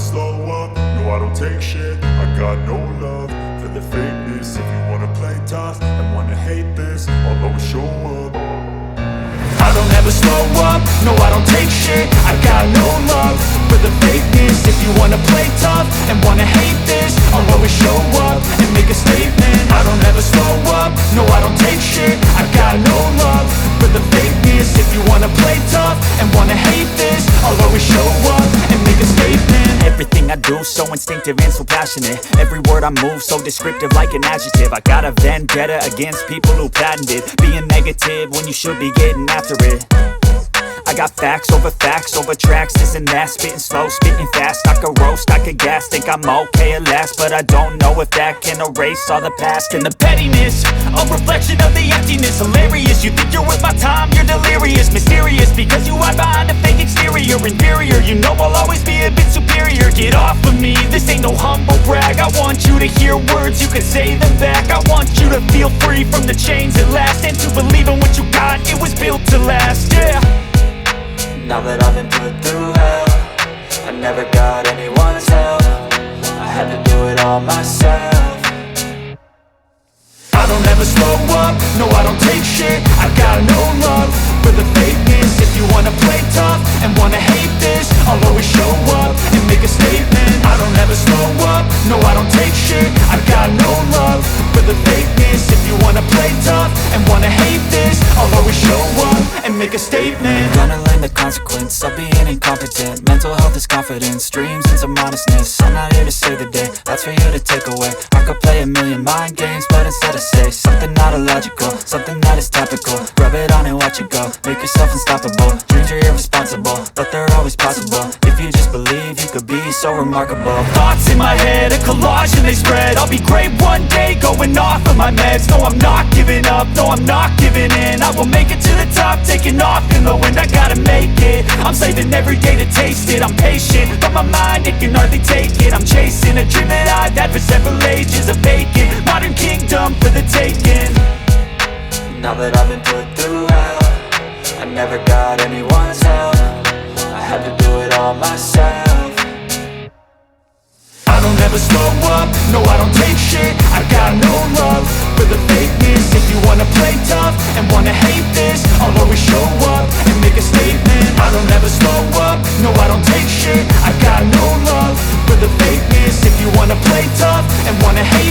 slow up, no I don't take shit. I got no love for the fakeness. If you wanna play tough and wanna hate this, I'll always show up. I don't ever slow up, no I don't take shit. I got no love for the fakeness. If you wanna play tough and wanna hate this, I'll always show up and make a statement. I don't ever slow up, no I don't take shit. I got no love for the fakeness. If you wanna play tough and wanna hate this, I'll always show up and make a statement. Everything I do so instinctive and so passionate. Every word I move so descriptive like an adjective. I got a vendetta against people who patented being negative when you should be getting after it. I got facts over tracks, this and that. Spitting slow, spitting fast, I could roast, I could gas. Think I'm okay at last, but I don't know if that can erase all the past. And the pettiness, a reflection of the emptiness. Hilarious, you think you're worth my time, you're delirious. Mysterious, because you hide behind a fake exterior. Inferior, you know I'll always be a bit superior. Get off of me, this ain't no humble brag. I want you to hear words, you can say them back. I want you to feel free from the chains at last, and to believe in what you got, it was built to last, yeah. Now that I've been put through hell, I never got anyone's help. I had to do it all myself. I don't ever slow up, no I don't take shit. I got no love for the fakeness. If you wanna play tough and wanna hate this, I'll always show up and make a statement. I don't ever slow up, no I don't take shit. I got no love for the fakeness. If you wanna play tough and wanna hate this, I'll always show up and make a statement. Gonna learn the consequence of being incompetent. Mental health is confidence, dreams and some honestness. I'm not here to save the day, that's for you to take away. I could play a million mind games, but instead I say something not illogical, something that is topical. Rub it on and watch it go, make yourself unstoppable. Dreams are irresponsible, but they're always possible. If you just believe, you could be so remarkable. Thoughts in my head, a collage and they spread. I'll be great one day, going off of my meds. No, I'm not giving up, no, I'm not giving in. I will make it to the top, taking off in the wind. I gotta make it, I'm saving every day to taste it. I'm patient, but my mind, it can hardly take it. I'm chasing a dream that I've had for several ages. A vacant, modern kingdom for the taking. Now that I've been put through hell, I never got anyone's help. I had to do it all myself. I don't ever slow up, no I don't take shit. I got no love for the fakeness. If you wanna play tough and wanna hate this, I'll always show up and make a statement. I don't ever slow up, no I don't take shit. I got no love for the fakeness. If you wanna play tough and wanna hate